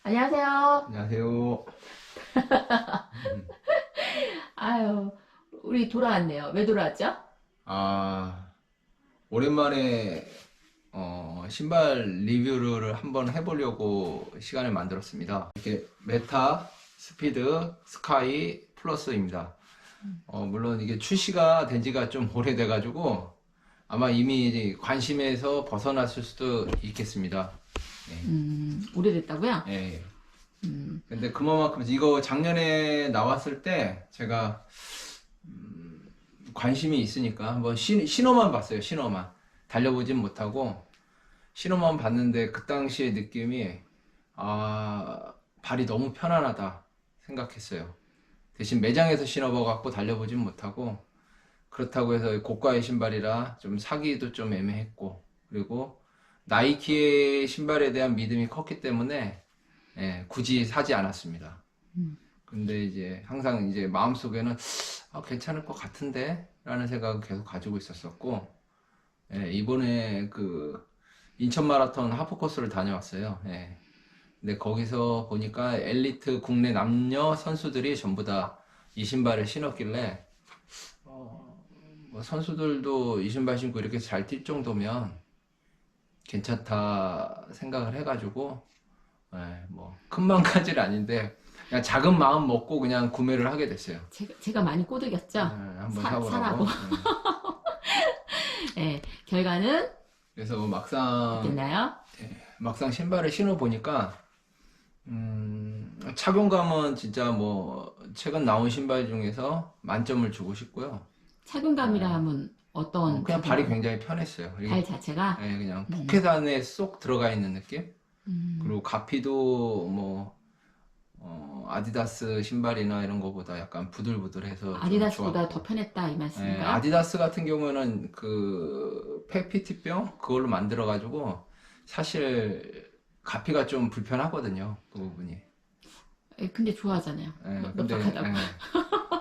안녕하세요. 안녕하세요. 아유, 우리 돌아왔네요. 왜 돌아왔죠? 아, 오랜만에 신발 리뷰를 한번 해보려고 시간을 만들었습니다. 이렇게 메타, 스피드, 스카이, 플러스입니다. 물론 이게 출시가 된 지가 좀 오래돼가지고 아마 이미 관심에서 벗어났을 수도 있겠습니다. 오래됐다고요? 예. 음, 근데 그만큼 이거 작년에 나왔을 때 제가 관심이 있으니까 한번 신호만 봤어요. 신호만 달려보진 못하고 신호만 봤는데 그 당시의 느낌이 발이 너무 편안하다 생각했어요. 대신 매장에서 신어봐 갖고 달려보진 못하고, 그렇다고 해서 고가의 신발이라 좀 사기도 좀 애매했고, 그리고 나이키의 신발에 대한 믿음이 컸기 때문에 굳이 사지 않았습니다. 근데 이제 항상 이제 마음속에는 괜찮을 것 같은데 라는 생각을 계속 가지고 있었었고, 이번에 그 인천 마라톤 하프 코스를 다녀왔어요. 근데 거기서 보니까 엘리트 국내 남녀 선수들이 전부 다 이 신발을 신었길래 뭐 선수들도 이 신발 신고 이렇게 잘 뛸 정도면 괜찮다 생각을 해가지고, 뭐 큰 마음까지는 아닌데 그냥 작은 마음 먹고 그냥 구매를 하게 됐어요. 제가 많이 꼬드겼죠? 한번 사라고. 사보라고. 네, 결과는 그래서 막상 신발을 신어 보니까 착용감은 진짜 뭐 최근 나온 신발 중에서 만점을 주고 싶고요. 착용감이라 하면 어떤 그냥 발이 부분? 굉장히 편했어요. 발 자체가? 그냥 포켓 안에 쏙 들어가 있는 느낌. 음, 그리고 가피도 뭐 아디다스 신발이나 이런 거보다 약간 부들부들해서 좀 아디다스보다 좋았고. 더 편했다 이 말씀인가요? 아디다스 같은 경우에는 그 페피티병 그걸로 만들어 가지고 사실 가피가 좀 불편하거든요, 그 부분이. 근데 좋아하잖아요. 넓적하다고.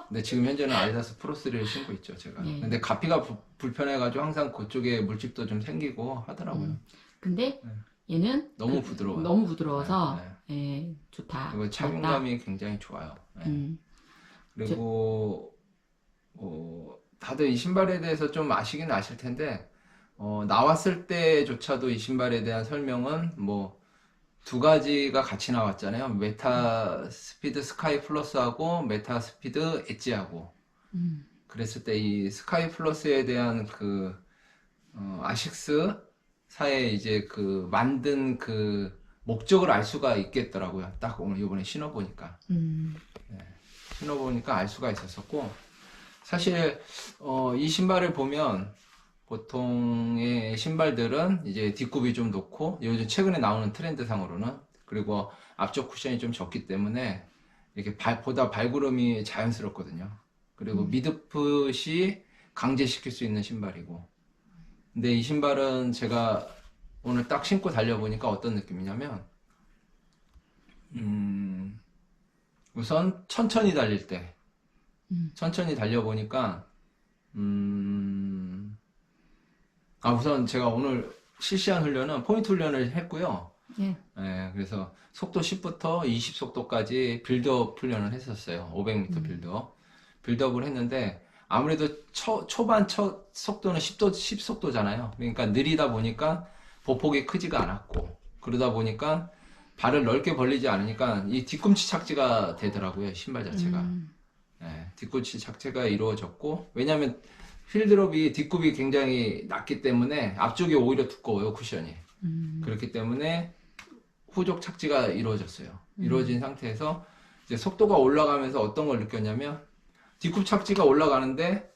근데 지금 현재는 아디다스 프로3를 신고 있죠, 제가. 예. 근데 가피가 불편해가지고 항상 그쪽에 물집도 좀 생기고 하더라고요. 근데 얘는 너무 부드러워요. 너무 부드러워서 네, 예, 좋다. 그리고 착용감이 굉장히 좋아요. 음, 그리고 다들 이 신발에 대해서 좀 아시긴 아실 텐데 나왔을 때조차도 이 신발에 대한 설명은 뭐 두 가지가 같이 나왔잖아요. 메타 스피드 스카이 플러스하고 메타 스피드 엣지하고. 그랬을 때 이 스카이 플러스에 대한 그 아식스 사의 이제 그 만든 그 목적을 알 수가 있겠더라고요. 딱 오늘 이번에 신어보니까. 신어보니까 알 수가 있었었고, 사실 이 신발을 보면 보통의 신발들은 이제 뒷굽이 좀 높고, 요즘 최근에 나오는 트렌드상으로는, 그리고 앞쪽 쿠션이 좀 적기 때문에 이렇게 보다 발구름이 자연스럽거든요. 그리고 미드풋이 강제시킬 수 있는 신발이고. 근데 이 신발은 제가 오늘 딱 신고 달려보니까 어떤 느낌이냐면, 우선 천천히 달릴 때, 천천히 달려보니까, 우선 제가 오늘 실시한 훈련은 포인트 훈련을 했고요. 예. 그래서 속도 10부터 20 속도까지 빌드업 훈련을 했었어요. 500m 빌드업을 했는데, 아무래도 초반 첫 속도는 10 속도잖아요. 그러니까 느리다 보니까 보폭이 크지가 않았고, 그러다 보니까 발을 넓게 벌리지 않으니까 이 뒤꿈치 착지가 되더라고요, 신발 자체가. 뒤꿈치 착지가 이루어졌고, 왜냐면 휠드롭이 뒷굽이 굉장히 낮기 때문에 앞쪽이 오히려 두꺼워요, 쿠션이. 그렇기 때문에 후속 착지가 이루어졌어요. 이루어진 상태에서 이제 속도가 올라가면서 어떤 걸 느꼈냐면, 뒷굽 착지가 올라가는데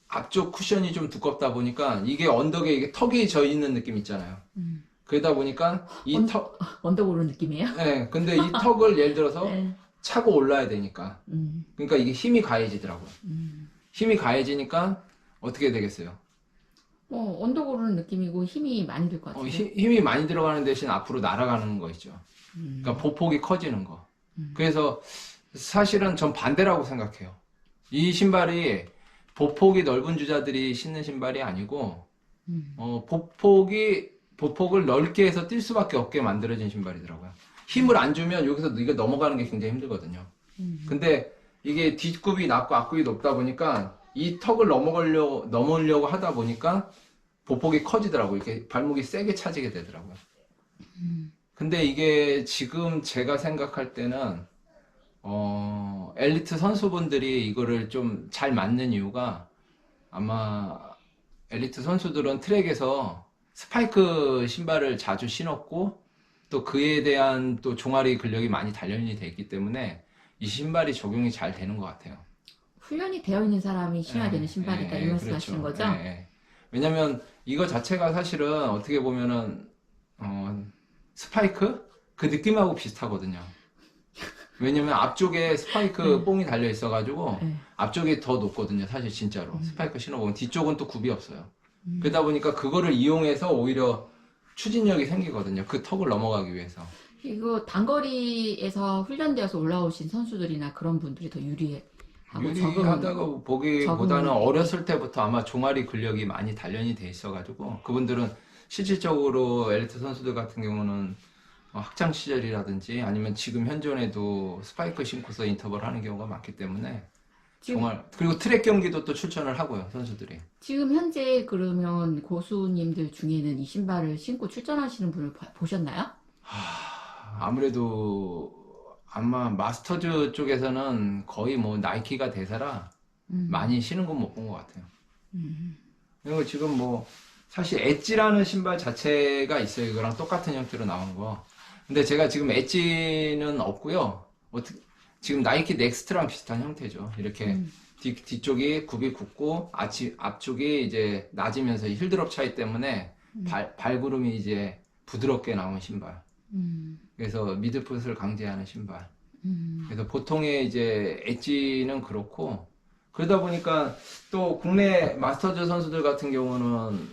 앞쪽 쿠션이 좀 두껍다 보니까 이게 언덕에 이게 턱이 져 있는 느낌 있잖아요. 그러다 보니까 언덕 오르는 느낌이에요? 근데 이 턱을 예를 들어서 네. 차고 올라야 되니까, 그러니까 이게 힘이 가해지더라고요. 힘이 가해지니까 어떻게 되겠어요? 언덕 오르는 느낌이고 힘이 많이 들 것 같아요. 힘이 많이 들어가는 대신 앞으로 날아가는 거 있죠. 그러니까 보폭이 커지는 거. 그래서 사실은 전 반대라고 생각해요. 이 신발이 보폭이 넓은 주자들이 신는 신발이 아니고, 보폭이 보폭을 넓게 해서 뛸 수밖에 없게 만들어진 신발이더라고요. 힘을 안 주면 여기서 이게 넘어가는 게 굉장히 힘들거든요. 근데 이게 뒷굽이 낮고 앞굽이 높다 보니까 이 턱을 넘으려고 하다 보니까 보폭이 커지더라고요. 이렇게 발목이 세게 차지게 되더라고요. 근데 이게 지금 제가 생각할 때는 엘리트 선수분들이 이거를 좀 잘 맞는 이유가 아마 엘리트 선수들은 트랙에서 스파이크 신발을 자주 신었고 또 그에 대한 또 종아리 근력이 많이 단련이 돼 있기 때문에 이 신발이 적용이 잘 되는 것 같아요. 훈련이 되어 있는 사람이 신어야 되는 신발이다 이 말씀하시는 거죠? 왜냐면 이거 자체가 사실은 어떻게 보면은 스파이크 그 느낌하고 비슷하거든요. 왜냐면 앞쪽에 스파이크 뽕이 달려 있어가지고 앞쪽이 더 높거든요. 사실 진짜로 스파이크 신어보면 뒤쪽은 또 굽이 없어요. 그러다 보니까 그거를 이용해서 오히려 추진력이 생기거든요. 그 턱을 넘어가기 위해서. 이거 단거리에서 훈련되어서 올라오신 선수들이나 그런 분들이 더 유리하고 유리하다고 보기보다는 어렸을 때부터 아마 종아리 근력이 많이 단련이 돼 있어가지고 그분들은 실질적으로 엘리트 선수들 같은 경우는 학창 시절이라든지 아니면 지금 현존에도 스파이크 신고서 인터벌 하는 경우가 많기 때문에 정말 그리고 트랙 경기도 또 출전을 하고요 선수들이. 지금 현재 그러면 고수님들 중에는 이 신발을 신고 출전하시는 분을 보셨나요? 아무래도 아마 마스터즈 쪽에서는 거의 뭐 나이키가 대세라 많이 신은 건 못 본 것 같아요. 그리고 지금 뭐 사실 엣지라는 신발 자체가 있어요. 이거랑 똑같은 형태로 나온 거. 근데 제가 지금 엣지는 없고요. 지금 나이키 넥스트랑 비슷한 형태죠. 이렇게 뒤쪽이 굽이 굽고 앞쪽이 이제 낮으면서 힐드롭 차이 때문에 발구름이 이제 부드럽게 나온 신발. 그래서 미드풋을 강제하는 신발. 그래서 보통의 이제 엣지는 그렇고 그러다 보니까 또 국내 마스터즈 선수들 같은 경우는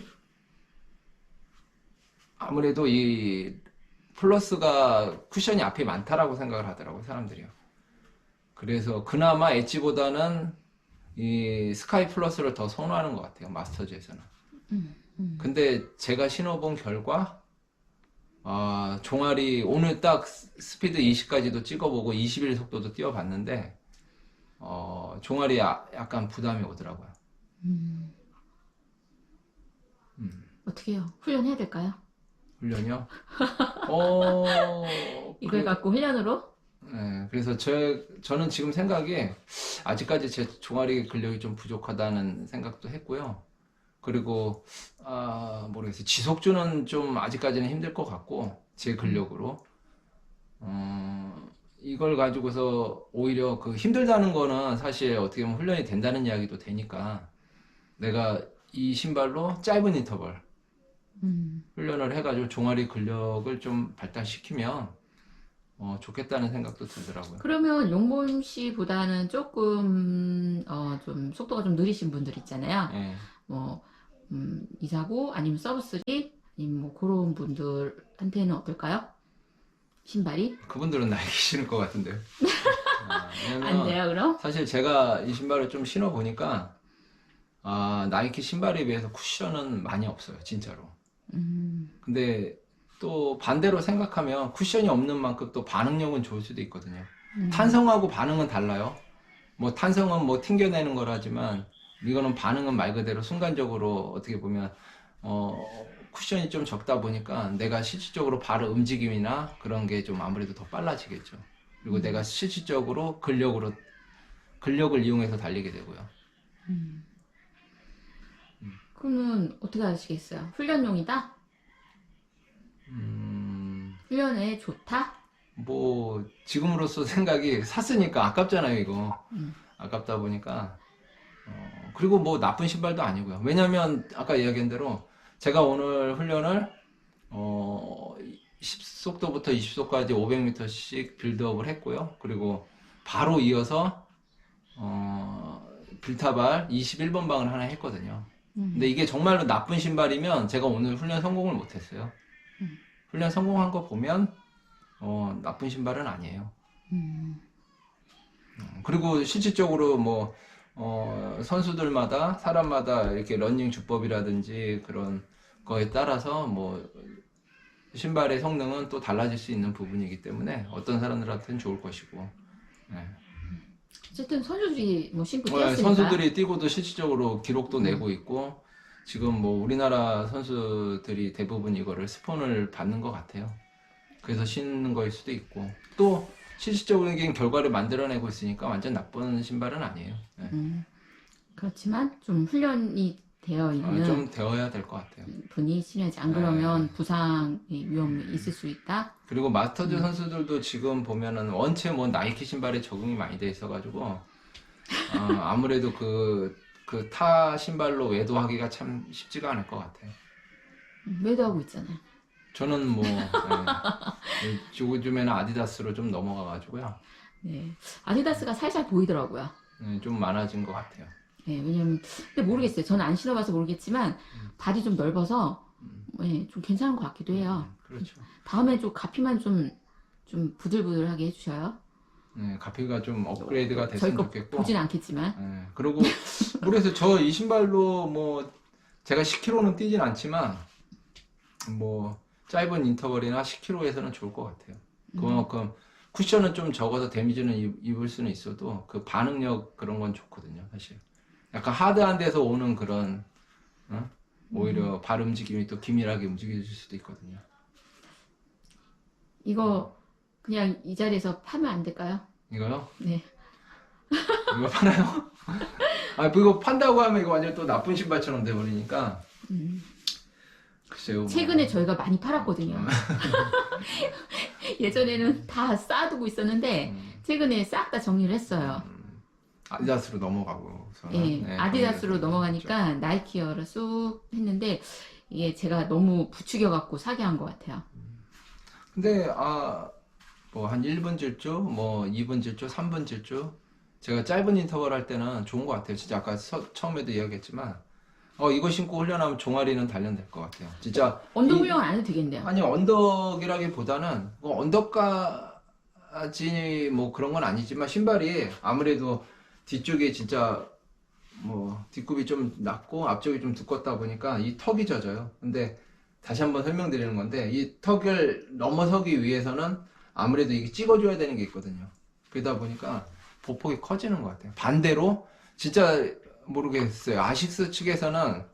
아무래도 이 플러스가 쿠션이 앞에 많다라고 생각을 하더라고요, 사람들이요. 그래서 그나마 엣지보다는 이 스카이 플러스를 더 선호하는 것 같아요, 마스터즈에서는. 근데 제가 신어본 결과, 종아리, 오늘 딱 스피드 20까지도 찍어보고 21 속도도 뛰어봤는데, 종아리 약간 부담이 오더라고요. 어떻게 해요? 훈련해야 될까요? 훈련이요? 이걸 갖고 훈련으로? 네, 그래서 저는 지금 생각이 아직까지 제 종아리 근력이 좀 부족하다는 생각도 했고요. 그리고 모르겠어요. 지속주는 좀 아직까지는 힘들 것 같고 제 근력으로 이걸 가지고서 오히려 그 힘들다는 거는 사실 어떻게 보면 훈련이 된다는 이야기도 되니까 내가 이 신발로 짧은 인터벌 훈련을 해가지고 종아리 근력을 좀 발달시키면 좋겠다는 생각도 들더라고요. 그러면 용범 씨보다는 조금 좀 속도가 좀 느리신 분들 있잖아요. 예. 뭐 이사고 아니면 서브3 아니면 뭐 그런 분들한테는 어떨까요? 신발이? 그분들은 나이키 신을 것 같은데요. 안 왜냐면 돼요, 그럼? 사실 제가 이 신발을 좀 신어보니까 나이키 신발에 비해서 쿠션은 많이 없어요, 진짜로. 근데 또 반대로 생각하면 쿠션이 없는 만큼 또 반응력은 좋을 수도 있거든요. 탄성하고 반응은 달라요. 뭐 탄성은 뭐 튕겨내는 거라지만 이거는 반응은 말 그대로 순간적으로 어떻게 보면 쿠션이 좀 적다 보니까 내가 실질적으로 발의 움직임이나 그런 게 좀 아무래도 더 빨라지겠죠. 그리고 내가 실질적으로 근력을 이용해서 달리게 되고요. 그러면 어떻게 하시겠어요? 훈련용이다? 훈련에 좋다? 뭐 지금으로서 생각이 샀으니까 아깝잖아요, 이거. 아깝다 보니까 그리고 뭐 나쁜 신발도 아니고요. 왜냐면 아까 이야기한 대로 제가 오늘 훈련을 10속도부터 20속까지 500m씩 빌드업을 했고요. 그리고 바로 이어서 빌타발 21번 방을 하나 했거든요. 근데 이게 정말로 나쁜 신발이면 제가 오늘 훈련 성공을 못했어요. 훈련 성공한 거 보면 나쁜 신발은 아니에요. 그리고 실질적으로 뭐 선수들마다 사람마다 이렇게 러닝 주법이라든지 그런 거에 따라서 뭐 신발의 성능은 또 달라질 수 있는 부분이기 때문에 어떤 사람들한테는 좋을 것이고. 네. 어쨌든 선수들이 뭐 신고 네, 뛰었으니까. 선수들이 뛰고도 실질적으로 기록도 내고 있고 지금 뭐 우리나라 선수들이 대부분 이거를 스폰을 받는 것 같아요. 그래서 신는 거일 수도 있고 또 실질적인 결과를 만들어내고 있으니까 완전 나쁜 신발은 아니에요. 네. 그렇지만 좀 훈련이 되어 있는 좀 되어야 될 것 같아요. 분이 신어야지. 안 그러면 부상의 위험이 있을 수 있다. 그리고 마스터즈 선수들도 지금 보면은 원체 뭐 나이키 신발에 적응이 많이 돼 있어가지고 아무래도 그 타 신발로 외도하기가 참 쉽지가 않을 것 같아요. 매도하고 있잖아요. 저는 뭐 요즘에는 아디다스로 좀 넘어가가지고요. 네. 아디다스가 살살 보이더라고요. 좀 많아진 것 같아요. 네, 왜냐면 근데 모르겠어요. 저는 안 신어봐서 모르겠지만 발이 좀 넓어서 네, 좀 괜찮은 것 같기도 해요. 그렇죠. 다음에 좀 가피만 좀 부들부들하게 해주셔요. 네, 가피가 좀 업그레이드가 저희 됐으면 거 좋겠고. 보진 않겠지만. 네, 그리고 모르겠어요. 저 이 신발로 뭐 제가 10km는 뛰진 않지만 뭐 짧은 인터벌이나 10km에서는 좋을 것 같아요. 그만큼 쿠션은 좀 적어서 데미지는 입을 수는 있어도 그 반응력 그런 건 좋거든요, 사실. 약간 하드한 데서 오는 그런 오히려 발 움직임이 또 기밀하게 움직여질 수도 있거든요. 이거 그냥 이 자리에서 파면 안 될까요? 이거요? 네. 이거 파나요? 이거 판다고 하면 이거 완전 또 나쁜 신발처럼 돼버리니까. 글쎄요. 뭐. 최근에 저희가 많이 팔았거든요. 예전에는 다 쌓아두고 있었는데 최근에 싹 다 정리를 했어요. 아디다스로 넘어가고. 예, 네, 아디다스로 그렇죠. 넘어가니까 나이키어를 쑥 했는데 이게 제가 너무 부추겨갖고 사게 한 것 같아요. 근데 뭐 한 1분 질주, 뭐 2분 질주, 3분 질주 제가 짧은 인터벌 할 때는 좋은 것 같아요. 진짜 아까 처음에도 이야기했지만 이거 신고 훈련하면 종아리는 단련될 것 같아요. 진짜 언덕 훈련을 안 해도 되겠네요. 아니 언덕이라기보다는 뭐 언덕까지 뭐 그런 건 아니지만 신발이 아무래도 뒤쪽에 진짜 뭐 뒷굽이 좀 낮고 앞쪽이 좀 두껍다 보니까 이 턱이 젖어요. 근데 다시 한번 설명드리는 건데 이 턱을 넘어서기 위해서는 아무래도 이게 찍어줘야 되는 게 있거든요. 그러다 보니까 보폭이 커지는 것 같아요. 반대로 진짜 모르겠어요. 아식스 측에서는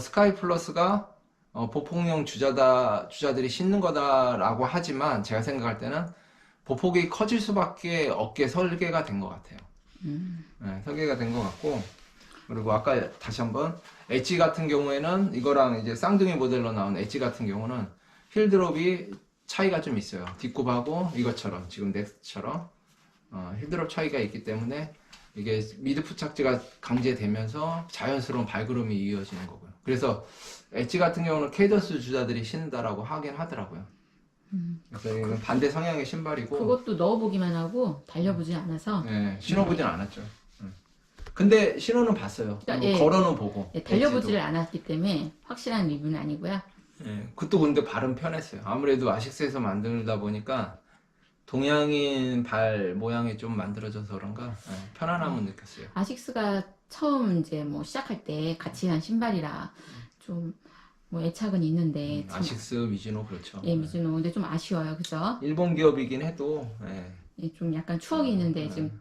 스카이 플러스가 보폭용 주자들이 신는 거다라고 하지만 제가 생각할 때는 보폭이 커질 수밖에 없게 설계가 된 것 같아요. 네, 설계가 된 것 같고 그리고 아까 다시 한번 엣지 같은 경우에는 이거랑 이제 쌍둥이 모델로 나온 엣지 같은 경우는 힐 드롭이 차이가 좀 있어요. 뒷굽하고 이것처럼 지금 넥스트처럼 힐 드롭 차이가 있기 때문에 이게 미드풋 착지가 강제되면서 자연스러운 발걸음이 이어지는 거고요. 그래서 엣지 같은 경우는 케이던스 주자들이 신는다라고 하긴 하더라고요. 그래서 이건 반대 성향의 신발이고 그것도 넣어보기만 하고 달려보지 않아서 네, 신어보진 않았죠. 근데 신어는 봤어요. 그러니까, 예. 걸어는 보고. 네, 달려보지를 않았기 때문에 확실한 리뷰는 아니고요. 그것도 근데 발은 편했어요. 아무래도 아식스에서 만들다 보니까 동양인 발 모양이 좀 만들어져서 그런가 편안함은 느꼈어요. 아식스가 처음 이제 뭐 시작할 때 같이 한 신발이라 좀 뭐 애착은 있는데 참, 아식스, 미즈노 그렇죠. 예, 미즈노 근데 좀 아쉬워요, 그죠? 일본 기업이긴 해도 예, 좀 약간 추억이 있는데 지금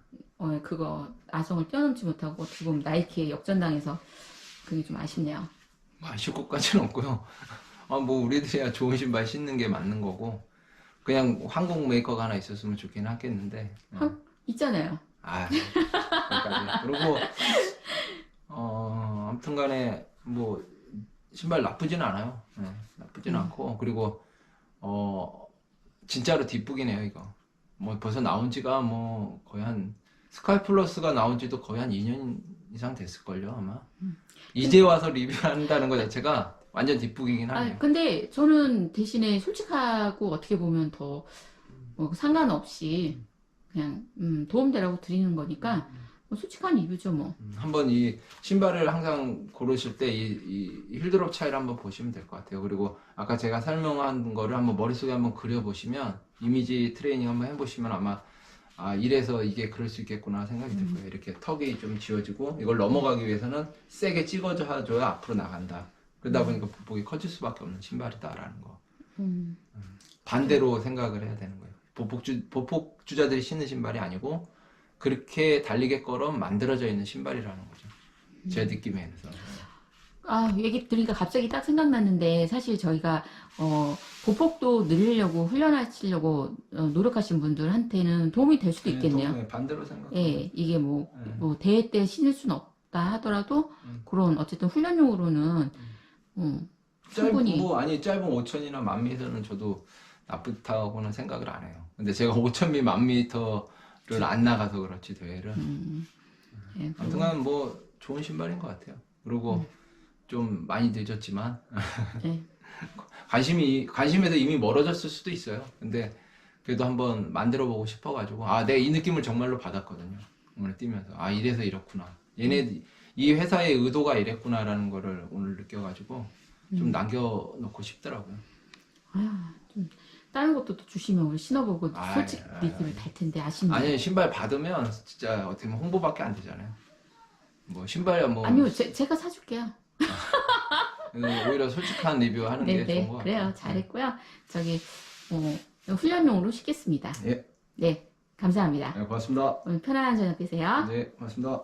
그거 아성을 뛰어넘지 못하고 어떻게 보면 나이키에 역전당해서 그게 좀 아쉽네요. 아쉬울 것까지는 없고요. 뭐 우리들이야 좋은 신발 신는 게 맞는 거고 그냥 한국 메이커가 하나 있었으면 좋긴 하겠는데. 있잖아요. 거기까지. 그리고 아무튼간에 뭐 신발 나쁘진 않아요. 나쁘진 않고 그리고 진짜로 뒷북이네요 이거. 뭐 벌써 나온 지가 뭐 거의 한 스카이 플러스가 나온 지도 거의 한 2년 이상 됐을걸요 아마. 이제 와서 리뷰한다는 것 자체가 완전 뒷북이긴 하네요. 근데 저는 대신에 솔직하고 어떻게 보면 더 뭐 상관없이 그냥 도움되라고 드리는 거니까 뭐 솔직한 리뷰죠 뭐. 한번 이 신발을 항상 고르실 때 이 힐드롭 차이를 한번 보시면 될 것 같아요. 그리고 아까 제가 설명한 거를 한번 머릿속에 한번 그려보시면 이미지 트레이닝 한번 해보시면 아마 이래서 이게 그럴 수 있겠구나 생각이 들 거예요. 이렇게 턱이 좀 지워지고 이걸 넘어가기 위해서는 세게 찍어줘야 앞으로 나간다. 그러다 보니까 보폭이 커질 수밖에 없는 신발이다라는 거. 음. 반대로 생각을 해야 되는 거예요. 보폭주자들이 신는 신발이 아니고 그렇게 달리게끔 만들어져 있는 신발이라는 거죠. 제 느낌에서. 아, 얘기 들으니까 갑자기 딱 생각났는데, 사실 저희가, 보폭도 늘리려고, 훈련하시려고, 노력하신 분들한테는 도움이 될 수도 있겠네요. 네, 반대로 생각. 예, 이게 대회 때 신을 수는 없다 하더라도, 그런, 어쨌든 훈련용으로는, 충분히. 짧은 5,000이나 10,000m는 저도 나쁘다고는 생각을 안 해요. 근데 제가 5,000m, 10,000m를 안 나가서 그렇지, 대회를. 예, 아무튼 뭐 좋은 신발인 것 같아요. 그리고 좀 많이 늦었지만 예. 관심에서 이미 멀어졌을 수도 있어요. 근데 그래도 한번 만들어 보고 싶어가지고 내가 이 느낌을 정말로 받았거든요. 오늘 뛰면서 이래서 이렇구나. 이 회사의 의도가 이랬구나라는 거를 오늘 느껴가지고 좀 남겨놓고 싶더라고요. 좀 다른 것도 또 주시면 우리 신어보고 솔직히 느낌을 달 텐데 아쉽네요. 아니 신발 받으면 진짜 어떻게 보면 홍보밖에 안 되잖아요. 뭐 신발이야 뭐. 아니요, 제가 사줄게요. 오히려 솔직한 리뷰하는 게 좋은 것 같아요. 그래요. 잘했고요. 훈련용으로 시켰습니다. 예. 네, 감사합니다. 네, 고맙습니다. 오늘 편안한 저녁 되세요. 네, 고맙습니다.